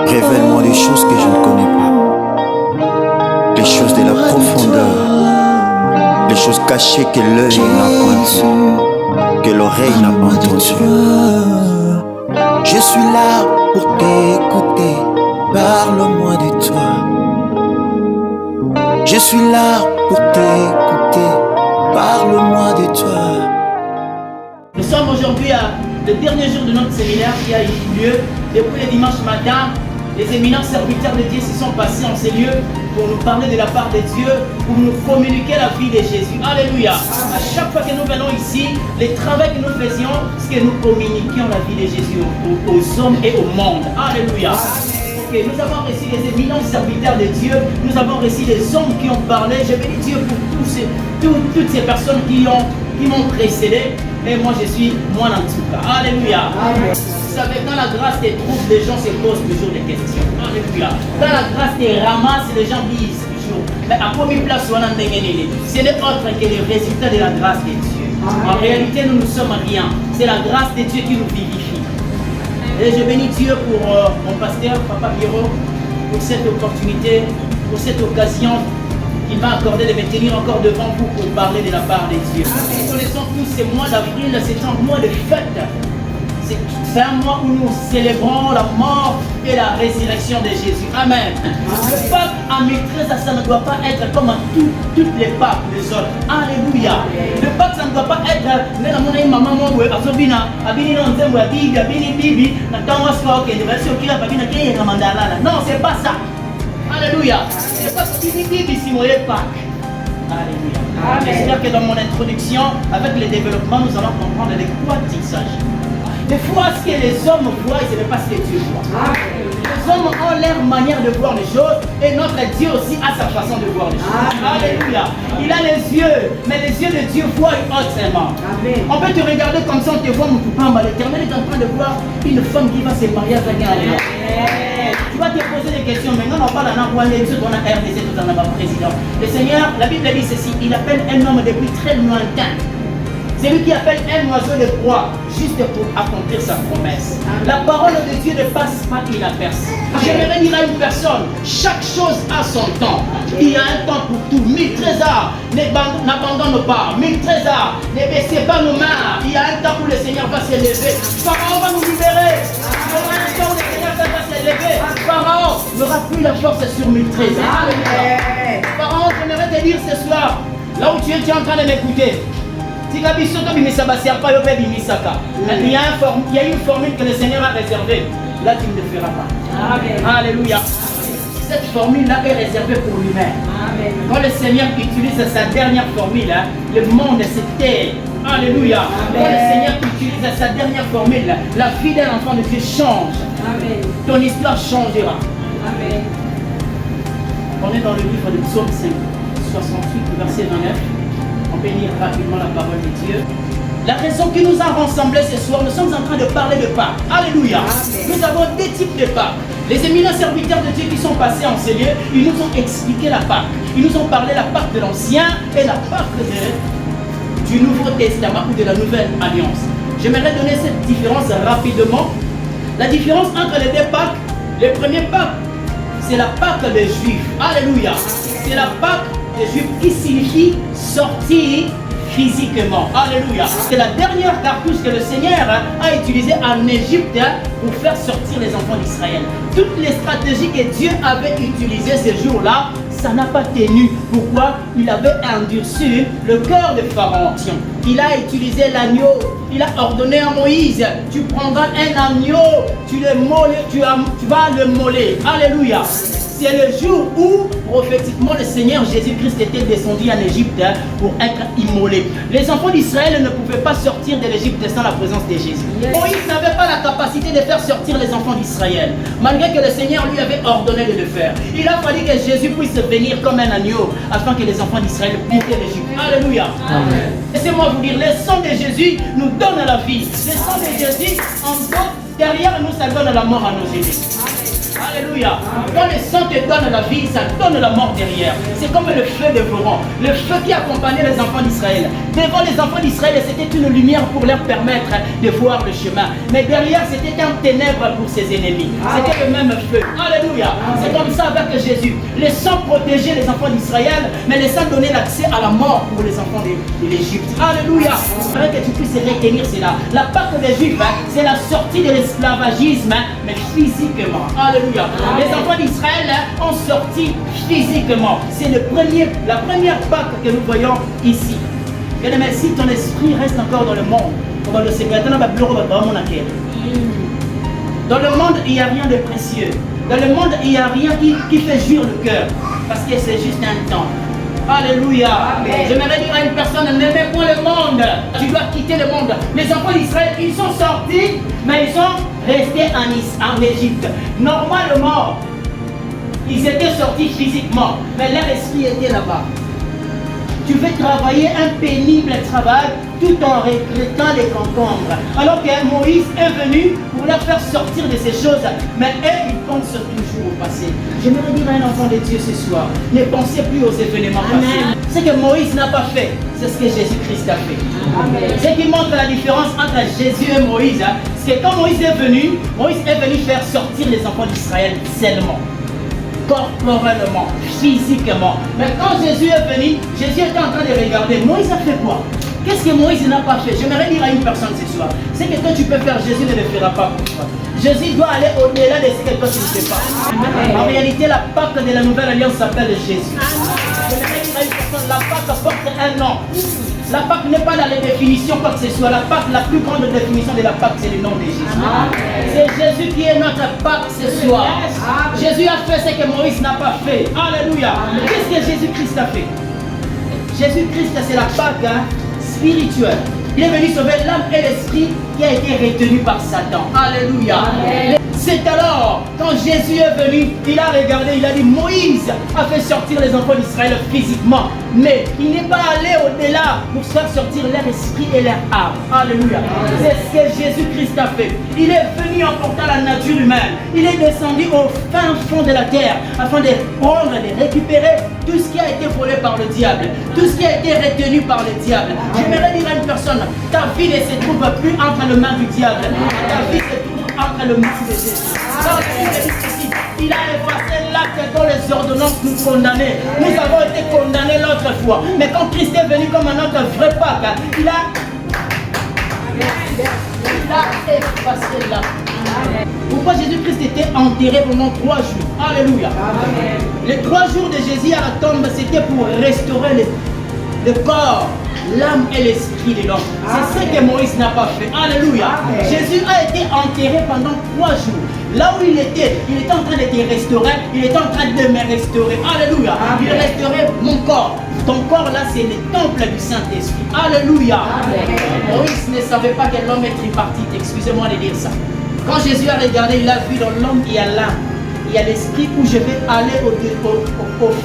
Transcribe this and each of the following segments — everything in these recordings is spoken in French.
Révèle-moi les choses que je ne connais pas, les choses de la profondeur, les choses cachées que l'œil n'a pas vues, que l'oreille n'a pas entendues. Je suis là pour t'écouter, parle-moi de toi. Je suis là pour t'écouter, parle-moi de toi. Nous sommes aujourd'hui à le dernier jour de notre séminaire qui a eu lieu depuis le dimanche matin. Les éminents serviteurs de Dieu se sont passés en ces lieux pour nous parler de la part de Dieu, pour nous communiquer la vie de Jésus. Alléluia. À chaque fois que nous venons ici, les travaux que nous faisions, c'est que nous communiquions la vie de Jésus aux hommes et au monde. Alléluia. Okay, nous avons reçu les éminents serviteurs de Dieu, nous avons reçu les hommes qui ont parlé. Je bénis Dieu pour toutes ces personnes qui m'ont précédé. Et moi je suis moi en tout cas. Alléluia. Amen. Vous savez, quand la grâce te trouve, les gens se posent toujours des questions. Alléluia. Quand la grâce te ramasse, les gens disent toujours, mais à combien de place on a gagné? Ce n'est autre que le résultat de la grâce de Dieu. En réalité, nous ne sommes rien. C'est la grâce de Dieu qui nous vivifie. Et je bénis Dieu pour mon pasteur, Papa Pierrot, pour cette opportunité, pour cette occasion qu'il m'a accordé de me tenir encore devant vous pour parler de la part de Dieu. Nous connaissons tous ce mois d'avril, c'est un mois de fête. C'est un mois où nous célébrons la mort et la résurrection de Jésus. Amen. Le Pâques en maîtrise, ça ne doit pas être comme toutes les Pâques des autres. Alléluia. Le Pâques, ça ne doit pas être non, c'est pas ça. Alléluia. C'est pas ce qu'il dit ici, moi, les Pâques. Alléluia. J'espère que dans mon introduction, avec le développement, nous allons comprendre de quoi il s'agit. Des fois, ce que les hommes voient, ce n'est pas ce que Dieu voit. Les hommes ont leur manière de voir les choses et notre Dieu aussi a sa façon de voir les choses. Alléluia. Il a les yeux, mais les yeux de Dieu voient autrement. On peut te regarder comme ça, on te voit mon coupant, mais l'Éternel est en train de voir une femme qui va se marier avec un homme. Tu vas te poser des questions. Maintenant, on parle d'un roi, on a RDC, tout en a président. Le Seigneur, la Bible dit ceci, il appelle un homme depuis très lointain. C'est lui qui appelle un oiseau de proie juste pour accomplir sa promesse. La parole de Dieu ne passe pas inaperçue. J'aimerais dire à une personne, chaque chose a son temps. Il y a un temps pour tout. 1000 trésors, n'abandonne pas. 1000 trésors, ne baissez pas nos mains. Il y a un temps où le Seigneur va s'élever. Pharaon va nous libérer. Il y aura un temps où le Seigneur va s'élever. Pharaon n'aura plus la force sur 1000 trésors. Pharaon, j'aimerais te dire ce soir, là où tu es en train de m'écouter. Il y a une formule que le Seigneur a réservée. Là, tu ne le feras pas. Amen. Alléluia. Cette formule-là est réservée pour lui-même. Quand le Seigneur utilise sa dernière formule, le monde se tait. Alléluia. Quand le Seigneur utilise sa dernière formule, la vie d'un enfant de Dieu change. Amen. Ton histoire changera. Amen. On est dans le livre de Psaume 5, 68, verset 29. On peut lire rapidement la parole de Dieu. La raison qui nous a rassemblés ce soir, nous sommes en train de parler de Pâques. Alléluia. Amen. Nous avons deux types de Pâques. Les éminents serviteurs de Dieu qui sont passés en ces lieux, ils nous ont expliqué la Pâques. Ils nous ont parlé de la Pâques de l'Ancien et la Pâques du Nouveau Testament ou de la Nouvelle Alliance. J'aimerais donner cette différence rapidement. La différence entre les deux Pâques, le premier Pâques, c'est la Pâques des Juifs. Alléluia. C'est la Pâques des Juifs qui signifie sortir physiquement. Alléluia. C'est la dernière cartouche que le Seigneur a utilisée en Égypte pour faire sortir les enfants d'Israël. Toutes les stratégies que Dieu avait utilisées ce jour-là, ça n'a pas tenu. Pourquoi? Il avait endurci le cœur de Pharaon. Il a utilisé l'agneau. Il a ordonné à Moïse, tu prendras un agneau, tu vas le moller. Alléluia. C'est le jour où, prophétiquement, le Seigneur Jésus-Christ était descendu en Égypte pour être immolé. Les enfants d'Israël ne pouvaient pas sortir de l'Égypte sans la présence de Jésus. Moïse n'avait pas la capacité de faire sortir les enfants d'Israël, malgré que le Seigneur lui avait ordonné de le faire. Il a fallu que Jésus puisse venir comme un agneau, afin que les enfants d'Israël quittent l'Égypte. Alléluia. Amen. Laissez-moi vous dire, le sang de Jésus nous donne la vie. Le sang de Jésus, en gros, derrière nous, ça donne la mort à nos ennemis. Alléluia. Quand le sang te donne la vie, ça donne la mort derrière. C'est comme le feu dévorant. Le feu qui accompagnait les enfants d'Israël. Devant les enfants d'Israël, c'était une lumière pour leur permettre de voir le chemin. Mais derrière, c'était un ténèbre pour ses ennemis. C'était le même feu. Alléluia. C'est comme ça avec Jésus. Les sangs protégeaient les enfants d'Israël, mais les sangs donnaient l'accès à la mort pour les enfants de l'Égypte. Alléluia. J'aimerais que tu puisses retenir cela. La Pâque des Juifs, c'est la sortie de l'esclavagisme, mais physiquement. Alléluia. Les enfants d'Israël ont sorti physiquement. C'est la première Pâque que nous voyons ici. Bien aimé, si ton esprit reste encore dans le monde, dans le secret, dans le monde, il n'y a rien de précieux. Dans le monde, il n'y a rien qui fait jouir le cœur. Parce que c'est juste un temps. Alléluia. J'aimerais dire à une personne, n'aimez point le monde. Tu dois quitter le monde. Les enfants d'Israël, ils sont sortis, mais ils sont restés en Égypte. Normalement, ils étaient sortis physiquement, mais leur esprit était là-bas. Tu veux travailler un pénible travail tout en regrettant les concombres. Alors que Moïse est venu pour leur faire sortir de ces choses, mais eux, ils pensent toujours au passé. J'aimerais dire à un enfant de Dieu ce soir, ne pensez plus aux événements passés. Ce que Moïse n'a pas fait, c'est ce que Jésus-Christ a fait. Amen. Ce qui montre la différence entre Jésus et Moïse, c'est que quand Moïse est venu faire sortir les enfants d'Israël seulement. Corporellement, physiquement. Mais quand Jésus est venu, Jésus était en train de regarder. Moïse a fait quoi? Qu'est-ce que Moïse n'a pas fait? J'aimerais dire à une personne ce soir, c'est que toi tu peux faire, Jésus ne le fera pas pour toi. Jésus doit aller au-delà de ce que toi tu ne fais pas. En réalité, la Pâque de la Nouvelle Alliance s'appelle Jésus. J'aimerais dire à une personne, la Pâque porte un nom. La Pâque n'est pas la définition quoi que ce soit. La Pâque, la plus grande définition de la Pâque, c'est le nom de Jésus. C'est Jésus qui est notre Pâque ce soir. Jésus a fait ce que Moïse n'a pas fait. Alléluia. Qu'est-ce que Jésus-Christ a fait? Jésus-Christ, c'est la Pâque spirituelle. Il est venu sauver l'âme et l'esprit qui a été retenu par Satan. Alléluia. C'est alors, quand Jésus est venu, il a regardé, il a dit, Moïse a fait sortir les enfants d'Israël physiquement, mais il n'est pas allé au-delà pour faire sortir leur esprit et leur âme. Alléluia. C'est ce que Jésus-Christ a fait. Il est venu en portant la nature humaine. Il est descendu au fin fond de la terre afin de prendre, de récupérer tout ce qui a été volé par le diable, tout ce qui a été retenu par le diable. J'aimerais dire à une personne, ta vie ne se trouve plus entre les mains du diable. Ta vie se trouve entre le mains de Jésus. Il a effacé l'acte dont les ordonnances nous condamnaient. Nous avons été condamnés l'autre fois. Mais quand Christ est venu comme notre vrai Pâque, il a effacé l'acte. Pourquoi Jésus-Christ était enterré pendant 3 jours? Alléluia. Amen. Les 3 jours de Jésus à la tombe, c'était pour restaurer le corps, l'âme et l'esprit de l'homme. C'est ce que Moïse n'a pas fait. Alléluia. Amen. Jésus a été enterré pendant 3 jours. Là où il était en train de te restaurer, il était en train de me restaurer. Alléluia. Amen. Il restaurait mon corps. Ton corps là, c'est le temple du Saint-Esprit. Alléluia. Amen. Moïse ne savait pas que l'homme est tripartite. Excusez-moi de dire ça. Quand Jésus a regardé, il a vu dans l'homme, il y a l'âme. Il y a l'esprit où je vais aller au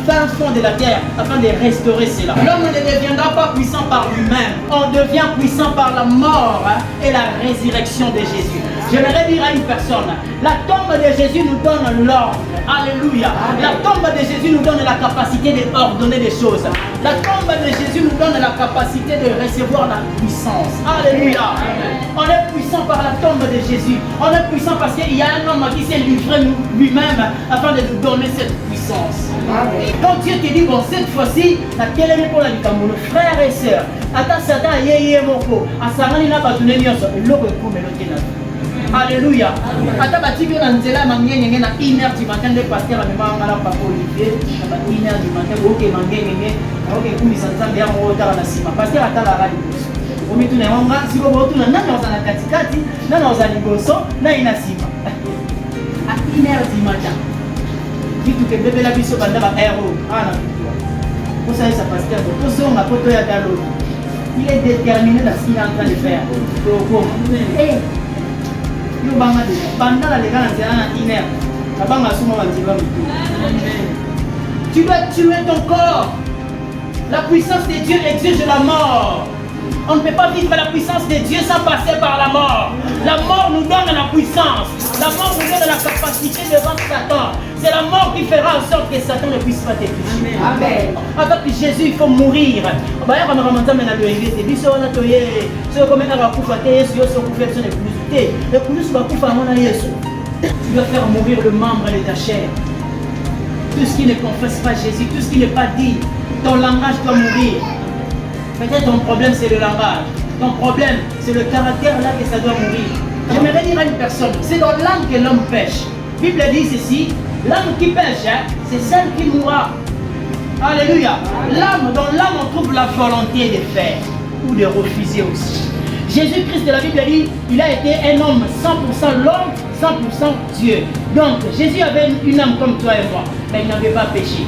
fin fond de la terre afin de restaurer cela. L'homme ne deviendra pas puissant par lui-même. On devient puissant par la mort et la résurrection de Jésus. J'aimerais dire à une personne, la tombe de Jésus nous donne l'ordre. Alléluia. La tombe de Jésus nous donne la capacité d'ordonner des choses. La tombe de Jésus nous donne la capacité de recevoir la puissance. Alléluia. On est puissant par la tombe de Jésus. On est puissant parce qu'il y a un homme qui s'est livré lui-même afin de nous donner cette puissance. Quand Dieu te dit, bon, cette fois-ci, la télé pour la Likambo, frères et sœurs, ata Satan yeye moko, asangani na batune nyonso, eloko ekomelo te na. Alléluia. Ata batiki na nzela mangenge na 1h du matin, le pasteur amemanga na papa Olivier, na 1h du matin, oke mangenge, oke kumisa nzambe ya motala na sima. Pasteur atala radio. Omi tuna wanga siko botu na nani ozana katikati, nani ozana liboso, na ina sima. À 1h du matin. Vitu ke bébé la biso banda ba aéro. Ah na. Pour ça ça pasteur, pour ça on a photo ya dalo. Il est déterminé dans ce qu'il est en train de faire. Eh yo banga de banda la lega na zela na 1h. La banga suma ba diba mitu. Tu dois tuer ton corps. La puissance de Dieu exige la mort. On ne peut pas vivre la puissance de Dieu sans passer par la mort. La mort nous donne la puissance. La mort nous donne la capacité capacité devant Satan. C'est la mort qui fera en sorte que Satan ne puisse pas te toucher. Amen. Avec Jésus, il faut mourir. Tu dois faire mourir le membre de ta chair. Tout ce qui ne confesse pas Jésus, tout ce qui n'est pas dit, ton langage doit mourir. Peut-être ton problème c'est le langage. Ton problème c'est le caractère là que ça doit mourir. J'aimerais dire à une personne, c'est dans l'âme que l'homme pêche. La Bible dit ceci, l'âme qui pêche, c'est celle qui mourra. Alléluia. L'âme, dans l'âme on trouve la volonté de faire ou de refuser aussi. Jésus-Christ de la Bible dit, il a été un homme 100% l'homme, 100% Dieu. Donc Jésus avait une âme comme toi et moi, mais il n'avait pas péché.